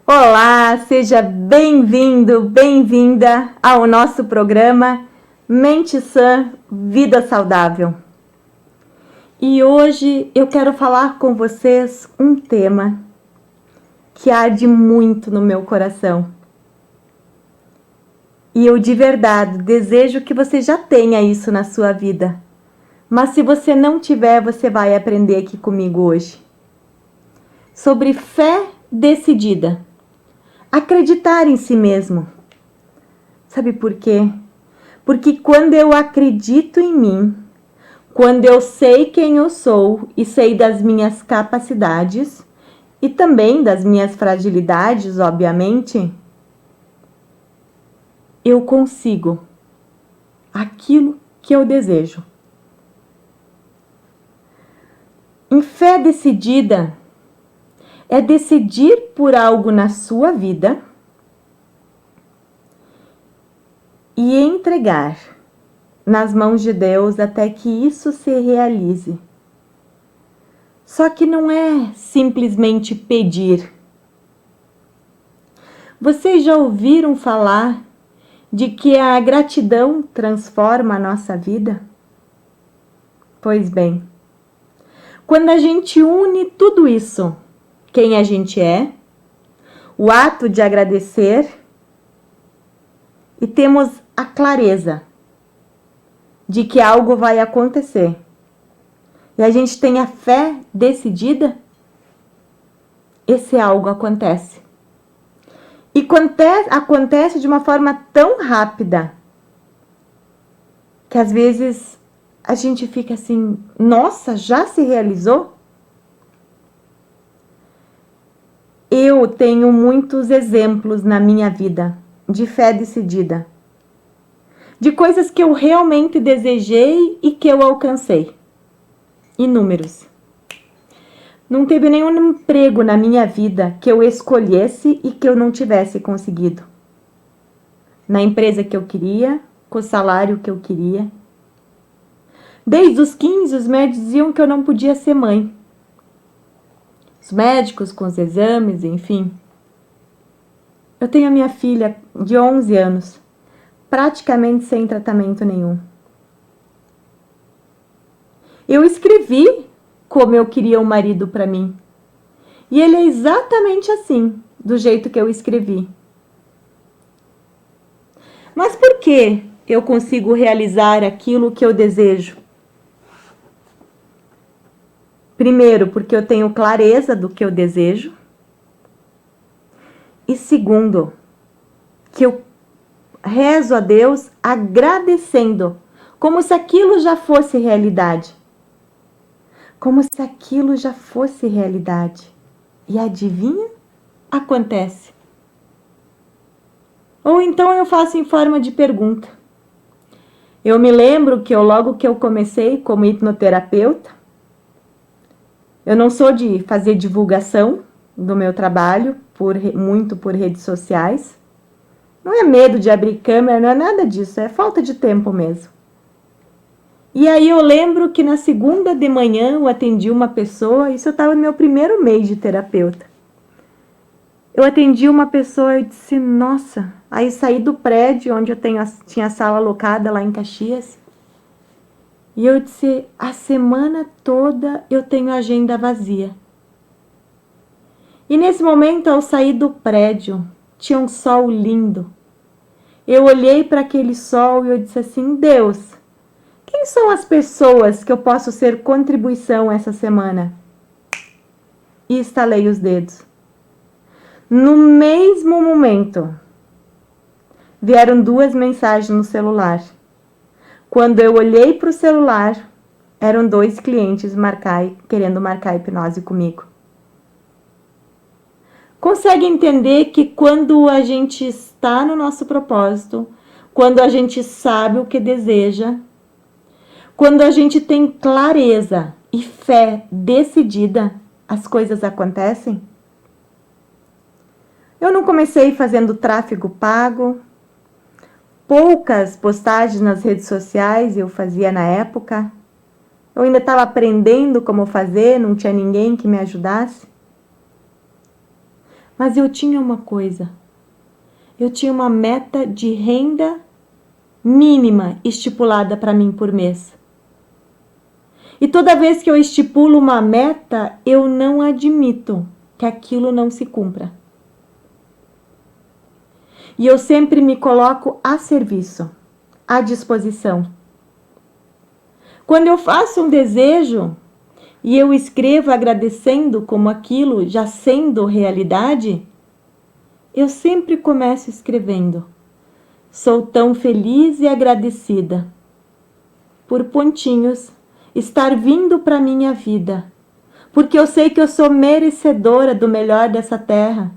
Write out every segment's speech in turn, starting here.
Olá, seja bem-vindo, bem-vinda ao nosso programa Mente Sã, Vida Saudável. E hoje eu quero falar com vocês um tema que arde muito no meu coração. E eu de verdade desejo que você já tenha isso na sua vida. Mas se você não tiver, você vai aprender aqui comigo hoje. Sobre fé decidida. Acreditar em si mesmo. Sabe por quê? Porque quando eu acredito em mim, quando eu sei quem eu sou e sei das minhas capacidades e também das minhas fragilidades, obviamente, eu consigo aquilo que eu desejo. Em fé decidida, é decidir por algo na sua vida e entregar nas mãos de Deus até que isso se realize. Só que não é simplesmente pedir. Vocês já ouviram falar de que a gratidão transforma a nossa vida? Pois bem, quando a gente une tudo isso, quem a gente é, o ato de agradecer e temos a clareza de que algo vai acontecer e a gente tem a fé decidida, esse algo acontece. E acontece de uma forma tão rápida que às vezes a gente fica assim, nossa, já se realizou? Eu tenho muitos exemplos na minha vida de fé decidida, de coisas que eu realmente desejei e que eu alcancei. Inúmeros. Não teve nenhum emprego na minha vida que eu escolhesse e que eu não tivesse conseguido. Na empresa que eu queria, com o salário que eu queria. Desde os 15, os médicos diziam que eu não podia ser mãe. Os médicos com os exames, enfim. Eu tenho a minha filha de 11 anos, praticamente sem tratamento nenhum. Eu escrevi como eu queria um marido para mim. E ele é exatamente assim, do jeito que eu escrevi. Mas por que eu consigo realizar aquilo que eu desejo? Primeiro, porque eu tenho clareza do que eu desejo. E segundo, que eu rezo a Deus agradecendo, como se aquilo já fosse realidade. Como se aquilo já fosse realidade. E adivinha? Acontece. Ou então eu faço em forma de pergunta. Eu me lembro que logo que eu comecei como hipnoterapeuta, eu não sou de fazer divulgação do meu trabalho, muito por redes sociais. Não é medo de abrir câmera, não é nada disso, é falta de tempo mesmo. E aí eu lembro que na segunda de manhã eu atendi uma pessoa, isso eu estava no meu primeiro mês de terapeuta. Eu atendi uma pessoa e disse, nossa, aí saí do prédio onde eu tinha a sala alocada lá em Caxias. E eu disse, a semana toda eu tenho agenda vazia. E nesse momento, ao sair do prédio, tinha um sol lindo. Eu olhei para aquele sol e eu disse assim, Deus, quem são as pessoas que eu posso ser contribuição essa semana? E estalei os dedos. No mesmo momento, vieram 2 mensagens no celular. Quando eu olhei para o celular, eram 2 clientes querendo marcar hipnose comigo. Consegue entender que quando a gente está no nosso propósito, quando a gente sabe o que deseja, quando a gente tem clareza e fé decidida, as coisas acontecem? Eu não comecei fazendo tráfego pago, poucas postagens nas redes sociais eu fazia na época. Eu ainda estava aprendendo como fazer, não tinha ninguém que me ajudasse. Mas eu tinha uma coisa. Eu tinha uma meta de renda mínima estipulada para mim por mês. E toda vez que eu estipulo uma meta, eu não admito que aquilo não se cumpra. E eu sempre me coloco a serviço, à disposição. Quando eu faço um desejo e eu escrevo agradecendo como aquilo já sendo realidade, eu sempre começo escrevendo: sou tão feliz e agradecida por pontinhos estar vindo para minha vida, porque eu sei que eu sou merecedora do melhor dessa terra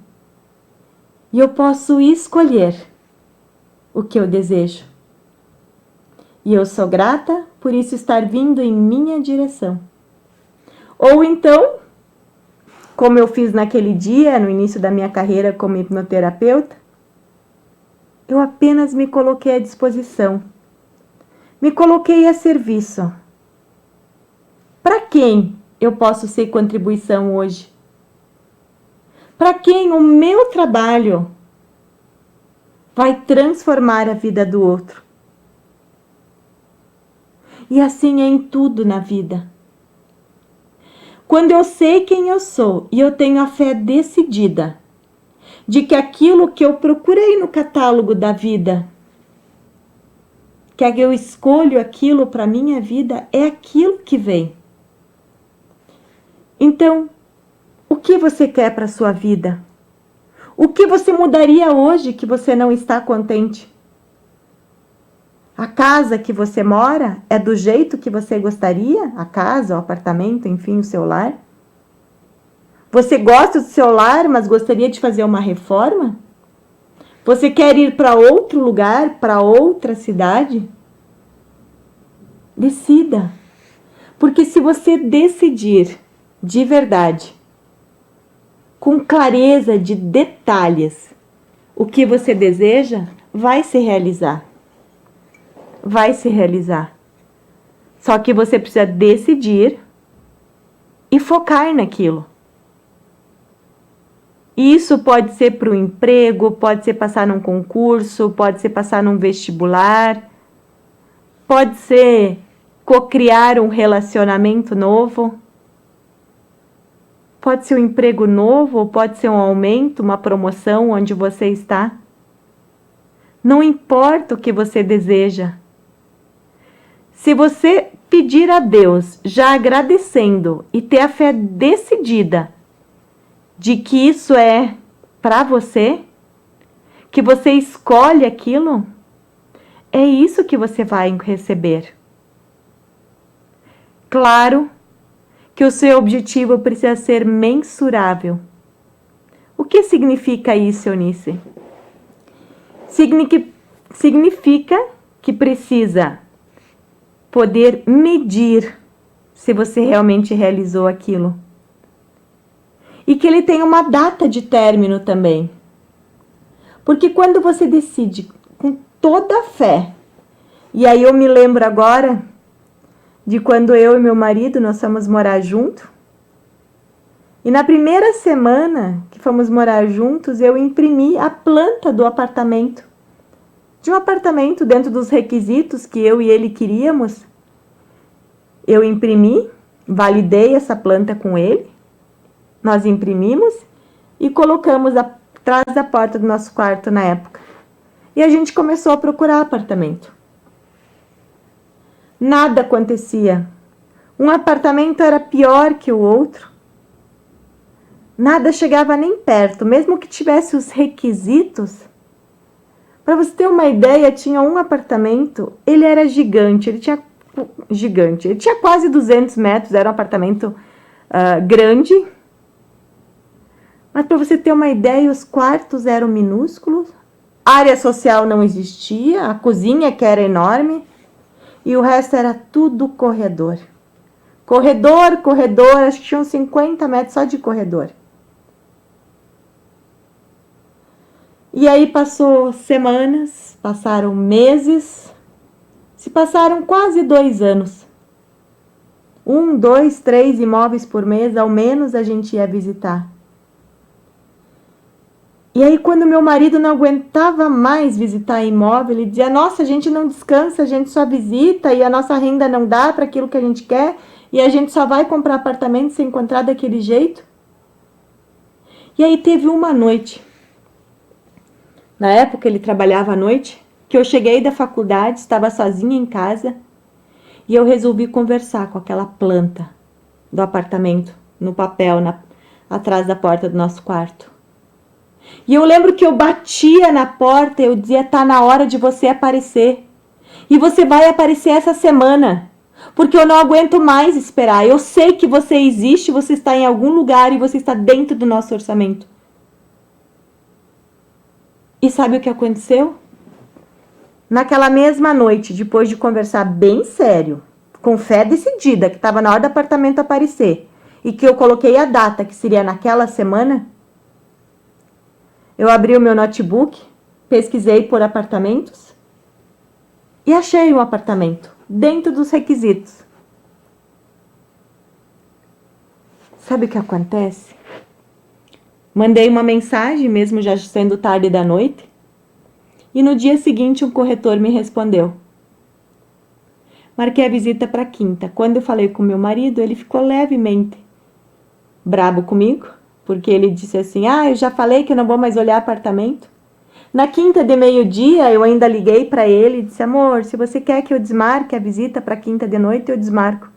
e eu posso escolher o que eu desejo. E eu sou grata por isso estar vindo em minha direção. Ou então, como eu fiz naquele dia, no início da minha carreira como hipnoterapeuta, eu apenas me coloquei à disposição. Me coloquei a serviço. Para quem eu posso ser contribuição hoje? Para quem o meu trabalho vai transformar a vida do outro? E assim é em tudo na vida. Quando eu sei quem eu sou e eu tenho a fé decidida de que aquilo que eu procurei no catálogo da vida, que eu escolho aquilo para minha vida, é aquilo que vem. Então, o que você quer para a sua vida? O que você mudaria hoje que você não está contente? A casa que você mora é do jeito que você gostaria? A casa, o apartamento, enfim, o seu lar? Você gosta do seu lar, mas gostaria de fazer uma reforma? Você quer ir para outro lugar, para outra cidade? Decida. Porque se você decidir de verdade, com clareza de detalhes, o que você deseja, vai se realizar. Vai se realizar. Só que você precisa decidir e focar naquilo. Isso pode ser para o emprego, pode ser passar num concurso, pode ser passar num vestibular, pode ser cocriar um relacionamento novo, pode ser um emprego novo, pode ser um aumento, uma promoção onde você está. Não importa o que você deseja. Se você pedir a Deus, já agradecendo e ter a fé decidida de que isso é para você, que você escolhe aquilo, é isso que você vai receber. Claro que o seu objetivo precisa ser mensurável. O que significa isso, Eunice? Significa que precisa poder medir se você realmente realizou aquilo. E que ele tem uma data de término também. Porque quando você decide com toda a fé, e aí eu me lembro agora de quando eu e meu marido nós fomos morar junto, e na primeira semana que fomos morar juntos, eu imprimi a planta do apartamento. De um apartamento dentro dos requisitos que eu e ele queríamos. Eu imprimi, validei essa planta com ele, nós imprimimos e colocamos atrás da porta do nosso quarto na época. E a gente começou a procurar apartamento. Nada acontecia. Um apartamento era pior que o outro. Nada chegava nem perto, mesmo que tivesse os requisitos. Para você ter uma ideia, tinha um apartamento, ele era gigante, ele tinha quase 200 metros, era um apartamento grande. Mas para você ter uma ideia, os quartos eram minúsculos, a área social não existia, a cozinha que era enorme, e o resto era tudo corredor. Corredor, acho que tinham 50 metros só de corredor. E aí passou semanas, passaram meses, se passaram quase 2 anos. 1, 2, 3 imóveis por mês, ao menos a gente ia visitar. E aí, quando meu marido não aguentava mais visitar imóvel, ele dizia, nossa, a gente não descansa, a gente só visita e a nossa renda não dá para aquilo que a gente quer e a gente só vai comprar apartamento se encontrar daquele jeito. E aí teve uma noite, na época ele trabalhava à noite, que eu cheguei da faculdade, estava sozinha em casa e eu resolvi conversar com aquela planta do apartamento, no papel, atrás da porta do nosso quarto. E eu lembro que eu batia na porta e eu dizia, tá na hora de você aparecer. E você vai aparecer essa semana, porque eu não aguento mais esperar. Eu sei que você existe, você está em algum lugar e você está dentro do nosso orçamento. E sabe o que aconteceu? Naquela mesma noite, depois de conversar bem sério, com fé decidida, que estava na hora do apartamento aparecer, e que eu coloquei a data, que seria naquela semana, eu abri o meu notebook, pesquisei por apartamentos e achei um apartamento dentro dos requisitos. Sabe o que acontece? Mandei uma mensagem, mesmo já sendo tarde da noite, e no dia seguinte um corretor me respondeu. Marquei a visita para quinta. Quando eu falei com meu marido, ele ficou levemente brabo comigo, porque ele disse assim, eu já falei que eu não vou mais olhar apartamento. Na quinta de meio-dia, eu ainda liguei para ele e disse, amor, se você quer que eu desmarque a visita para quinta de noite, eu desmarco.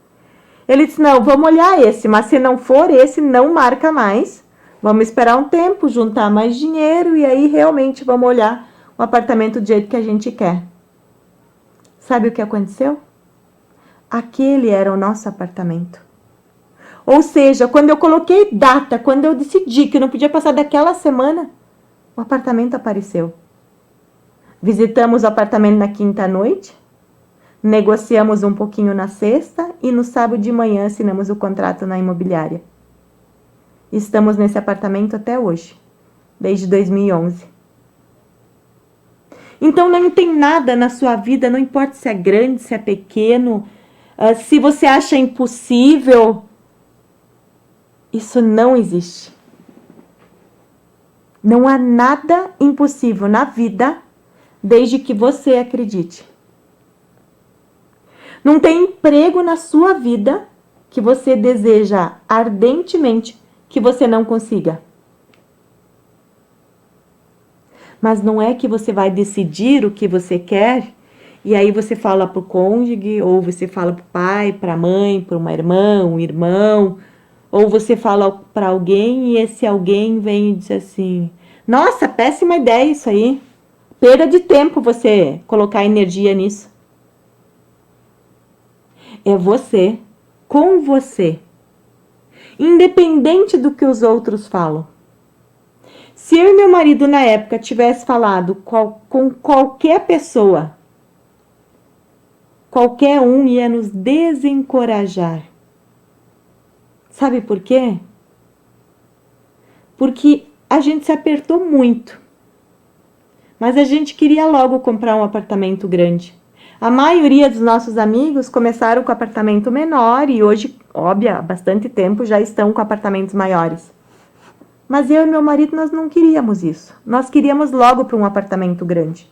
Ele disse, não, vamos olhar esse, mas se não for esse, não marca mais. Vamos esperar um tempo, juntar mais dinheiro e aí realmente vamos olhar o apartamento do jeito que a gente quer. Sabe o que aconteceu? Aquele era o nosso apartamento. Ou seja, quando eu coloquei data, quando eu decidi que não podia passar daquela semana, o apartamento apareceu. Visitamos o apartamento na quinta noite, negociamos um pouquinho na sexta e no sábado de manhã assinamos o contrato na imobiliária. Estamos nesse apartamento até hoje, desde 2011. Então não tem nada na sua vida, não importa se é grande, se é pequeno, se você acha impossível, isso não existe. Não há nada impossível na vida, desde que você acredite. Não tem emprego na sua vida que você deseja ardentemente que você não consiga. Mas não é que você vai decidir o que você quer e aí você fala para o cônjuge, ou você fala para o pai, para a mãe, para uma irmã, um irmão, ou você fala para alguém e esse alguém vem e diz assim, nossa, péssima ideia isso aí, perda de tempo você colocar energia nisso. É você, com você, independente do que os outros falam. Se eu e meu marido na época tivesse falado com qualquer pessoa, qualquer um ia nos desencorajar. Sabe por quê? Porque a gente se apertou muito. Mas a gente queria logo comprar um apartamento grande. A maioria dos nossos amigos começaram com apartamento menor e hoje, óbvio, há bastante tempo já estão com apartamentos maiores. Mas eu e meu marido, nós não queríamos isso. Nós queríamos logo para um apartamento grande.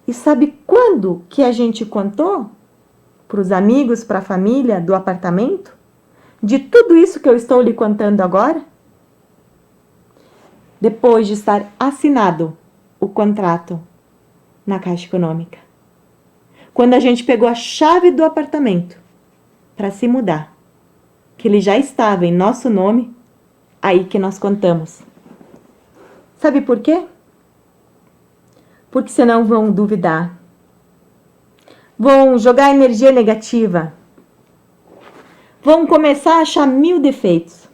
E sabe quando que a gente contou para os amigos, para a família do apartamento? De tudo isso que eu estou lhe contando agora? Depois de estar assinado o contrato na Caixa Econômica. Quando a gente pegou a chave do apartamento para se mudar, que ele já estava em nosso nome, aí que nós contamos. Sabe por quê? Porque senão vão duvidar. Vão jogar energia negativa. Vão começar a achar 1000 defeitos.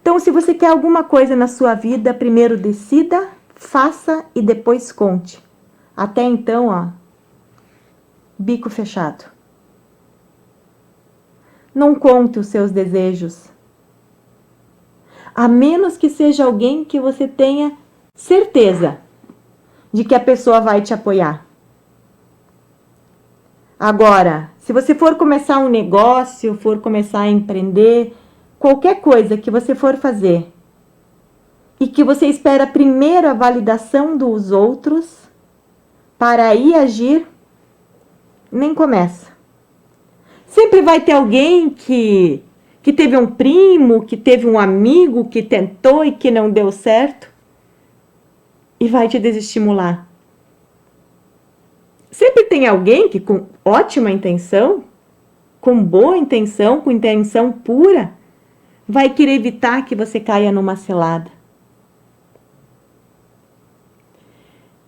Então, se você quer alguma coisa na sua vida, primeiro decida, faça e depois conte. Até então, bico fechado. Não conte os seus desejos. A menos que seja alguém que você tenha certeza de que a pessoa vai te apoiar. Agora, se você for começar um negócio, for começar a empreender, qualquer coisa que você for fazer e que você espera primeiro a validação dos outros para aí agir, nem começa. Sempre vai ter alguém que teve um primo, que teve um amigo que tentou e que não deu certo e vai te desestimular. Sempre tem alguém que com ótima intenção, com boa intenção, com intenção pura, vai querer evitar que você caia numa cilada.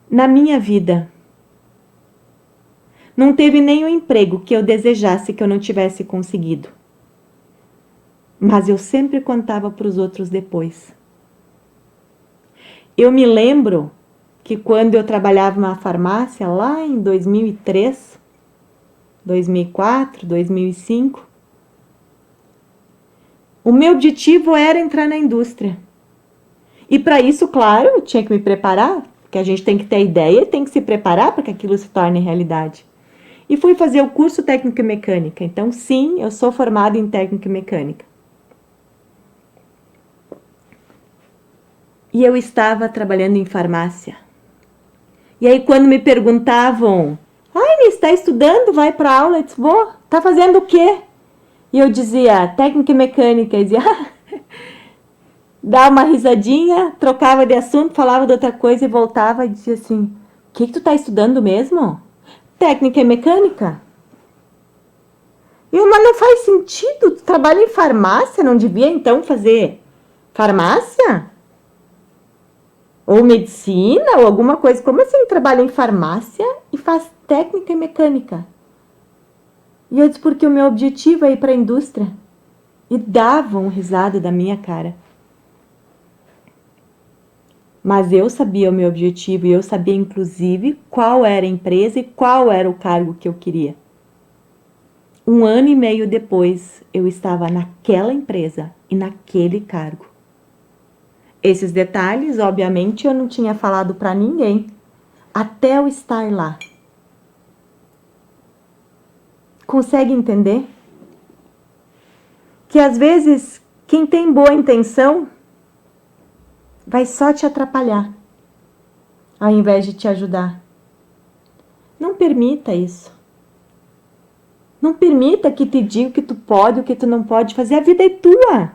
Na minha vida, não teve nenhum emprego que eu desejasse que eu não tivesse conseguido. Mas eu sempre contava para os outros depois. Eu me lembro que quando eu trabalhava na farmácia, lá em 2003, 2004, 2005, o meu objetivo era entrar na indústria. E para isso, claro, eu tinha que me preparar, porque a gente tem que ter ideia e tem que se preparar para que aquilo se torne realidade. E fui fazer o curso técnico em mecânica. Então, sim, eu sou formada em técnica e mecânica. E eu estava trabalhando em farmácia. E aí, quando me perguntavam, Inês, está estudando? Vai para aula? Eu disse, vou. Tá fazendo o quê? E eu dizia, técnica e mecânica. E dizia, dava uma risadinha, trocava de assunto, falava de outra coisa e voltava e dizia assim, o que tu tá estudando mesmo? Técnica e mecânica? Mas não faz sentido, tu trabalha em farmácia, não devia então fazer farmácia? Ou medicina, ou alguma coisa. Como assim trabalha em farmácia e faz técnica e mecânica? E eu disse, porque o meu objetivo é ir para a indústria. E davam risada da minha cara. Mas eu sabia o meu objetivo e eu sabia, inclusive, qual era a empresa e qual era o cargo que eu queria. 1 ano e meio depois, eu estava naquela empresa e naquele cargo. Esses detalhes, obviamente, eu não tinha falado para ninguém, até eu estar lá. Consegue entender? Que às vezes, quem tem boa intenção, vai só te atrapalhar, ao invés de te ajudar. Não permita isso. Não permita que te diga o que tu pode, o que tu não pode fazer. A vida é tua.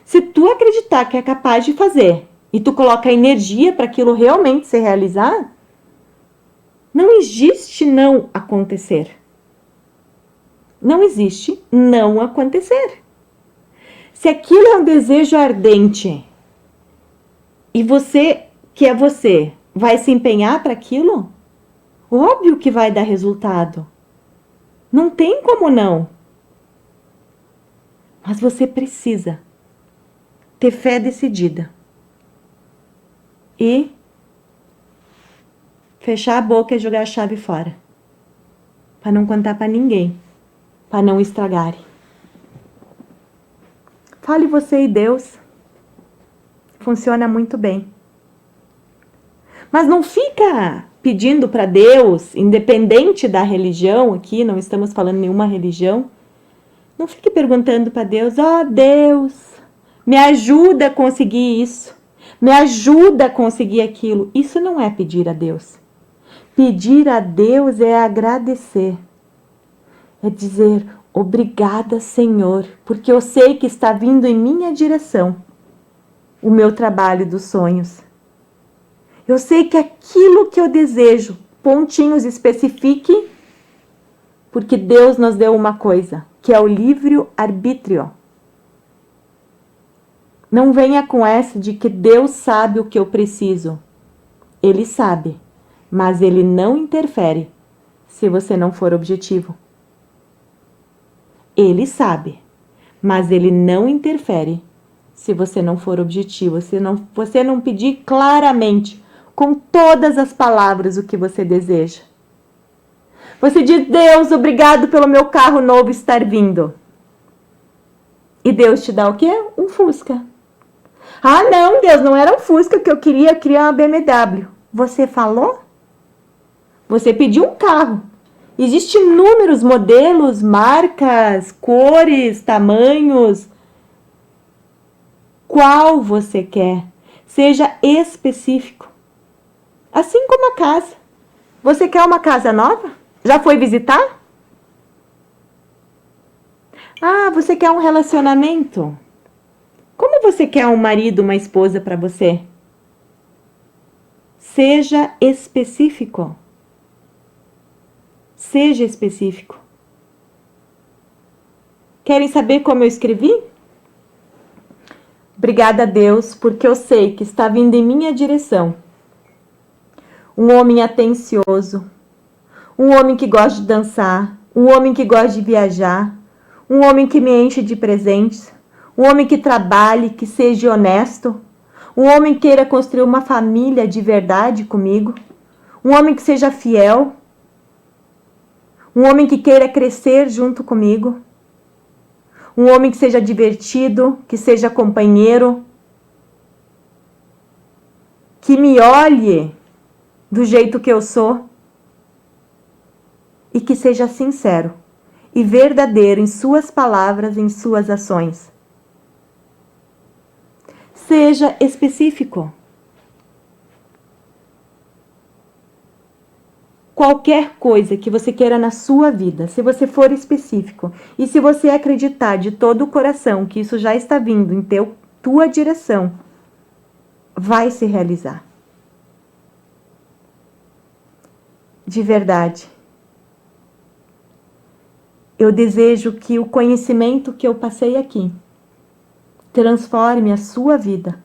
Se tu acreditar que é capaz de fazer e tu coloca energia para aquilo realmente se realizar, não existe não acontecer. Não existe não acontecer. Se aquilo é um desejo ardente e você, que é você, vai se empenhar para aquilo, óbvio que vai dar resultado. Não tem como não. Mas você precisa ter fé decidida e fechar a boca e jogar a chave fora, para não contar para ninguém, para não estragarem. Fale você e Deus. Funciona muito bem. Mas não fica pedindo para Deus, independente da religião aqui, não estamos falando nenhuma religião, não fique perguntando para Deus, Deus, me ajuda a conseguir isso, me ajuda a conseguir aquilo. Isso não é pedir a Deus. Pedir a Deus é agradecer. É dizer, obrigada, Senhor, porque eu sei que está vindo em minha direção o meu trabalho dos sonhos. Eu sei que aquilo que eu desejo, pontinhos, especifique, porque Deus nos deu uma coisa, que é o livre-arbítrio. Não venha com essa de que Deus sabe o que eu preciso. Ele sabe, mas Ele não interfere se você não for objetivo. Ele sabe, mas Ele não interfere se você não for objetivo, se você não pedir claramente, com todas as palavras, o que você deseja. Você diz, Deus, obrigado pelo meu carro novo estar vindo. E Deus te dá o quê? Um Fusca. Não, Deus, não era um Fusca que eu queria uma BMW. Você falou? Você pediu um carro. Existem inúmeros modelos, marcas, cores, tamanhos. Qual você quer? Seja específico. Assim como a casa. Você quer uma casa nova? Já foi visitar? Ah, você quer um relacionamento? Como você quer um marido, uma esposa para você? Seja específico. Seja específico. Querem saber como eu escrevi? Obrigada a Deus, porque eu sei que está vindo em minha direção um homem atencioso, um homem que gosta de dançar, um homem que gosta de viajar, um homem que me enche de presentes, um homem que trabalhe, que seja honesto, um homem que queira construir uma família de verdade comigo, um homem que seja fiel, um homem que queira crescer junto comigo, um homem que seja divertido, que seja companheiro, que me olhe do jeito que eu sou e que seja sincero e verdadeiro em suas palavras, em suas ações. Seja específico. Qualquer coisa que você queira na sua vida, se você for específico e se você acreditar de todo o coração que isso já está vindo em tua direção, vai se realizar. De verdade. Eu desejo que o conhecimento que eu passei aqui transforme a sua vida.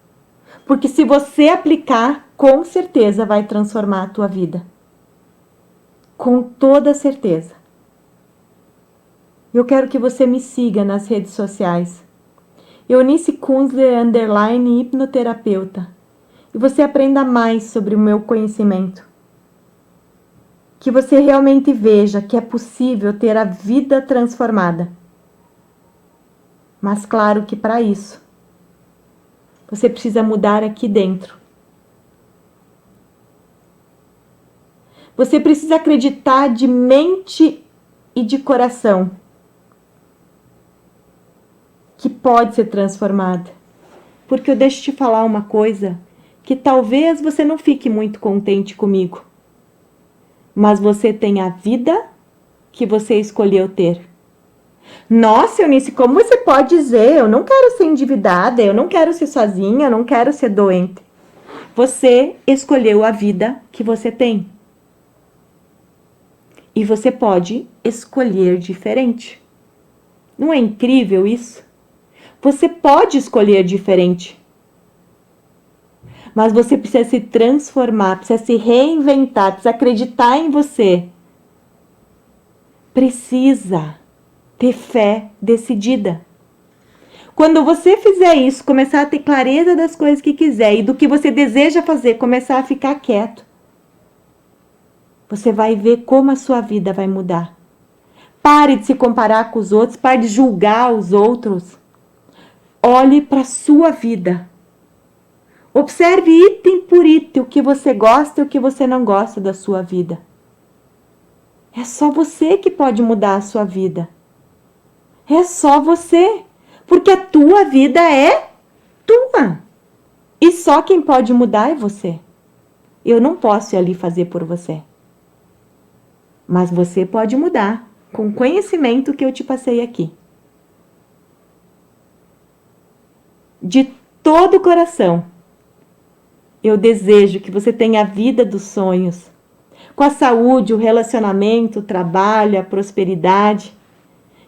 Porque se você aplicar, com certeza vai transformar a tua vida. Com toda certeza. Eu quero que você me siga nas redes sociais. Eunice Kunzler _ hipnoterapeuta. E você aprenda mais sobre o meu conhecimento. Que você realmente veja que é possível ter a vida transformada. Mas claro que para isso, você precisa mudar aqui dentro. Você precisa acreditar de mente e de coração que pode ser transformada. Porque eu deixo te falar uma coisa que talvez você não fique muito contente comigo. Mas você tem a vida que você escolheu ter. Nossa, Eunice, como você pode dizer? Eu não quero ser endividada, eu não quero ser sozinha, eu não quero ser doente. Você escolheu a vida que você tem. E você pode escolher diferente. Não é incrível isso? Você pode escolher diferente. Mas você precisa se transformar, precisa se reinventar, precisa acreditar em você. Precisa ter fé decidida. Quando você fizer isso, começar a ter clareza das coisas que quiser e do que você deseja fazer, começar a ficar quieto, você vai ver como a sua vida vai mudar. Pare de se comparar com os outros, pare de julgar os outros. Olhe para a sua vida. Observe item por item o que você gosta e o que você não gosta da sua vida. É só você que pode mudar a sua vida. É só você. Porque a tua vida é tua. E só quem pode mudar é você. Eu não posso ir ali fazer por você. Mas você pode mudar com o conhecimento que eu te passei aqui. De todo o coração, eu desejo que você tenha a vida dos sonhos, com a saúde, o relacionamento, o trabalho, a prosperidade,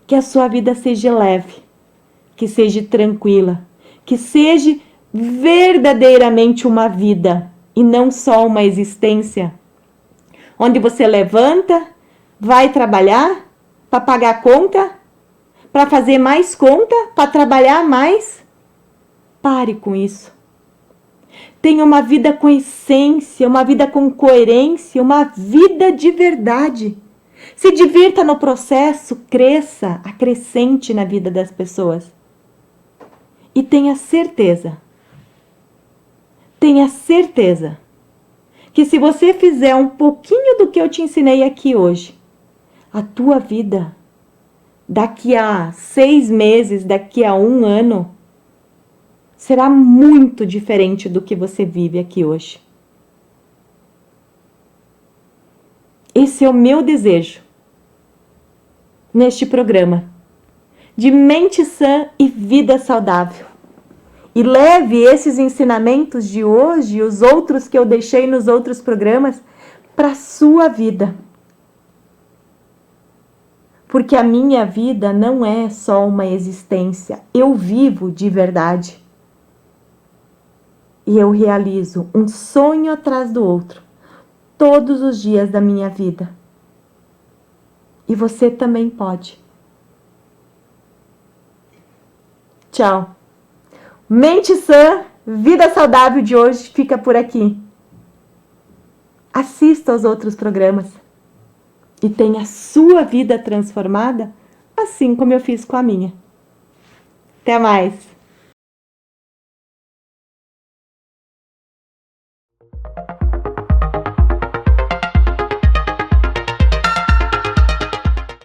que a sua vida seja leve, que seja tranquila, que seja verdadeiramente uma vida e não só uma existência, onde você levanta, vai trabalhar para pagar conta, para fazer mais conta, para trabalhar mais. Pare com isso. Tenha uma vida com essência, uma vida com coerência, uma vida de verdade. Se divirta no processo, cresça, acrescente na vida das pessoas. E tenha certeza que se você fizer um pouquinho do que eu te ensinei aqui hoje, a tua vida daqui a 6 meses, daqui a 1 ano, será muito diferente do que você vive aqui hoje. Esse é o meu desejo neste programa de mente sã e vida saudável. E leve esses ensinamentos de hoje e os outros que eu deixei nos outros programas para a sua vida. Porque a minha vida não é só uma existência, eu vivo de verdade. E eu realizo um sonho atrás do outro, todos os dias da minha vida. E você também pode. Tchau. Mente sã, vida saudável de hoje fica por aqui. Assista aos outros programas e tenha a sua vida transformada, assim como eu fiz com a minha. Até mais!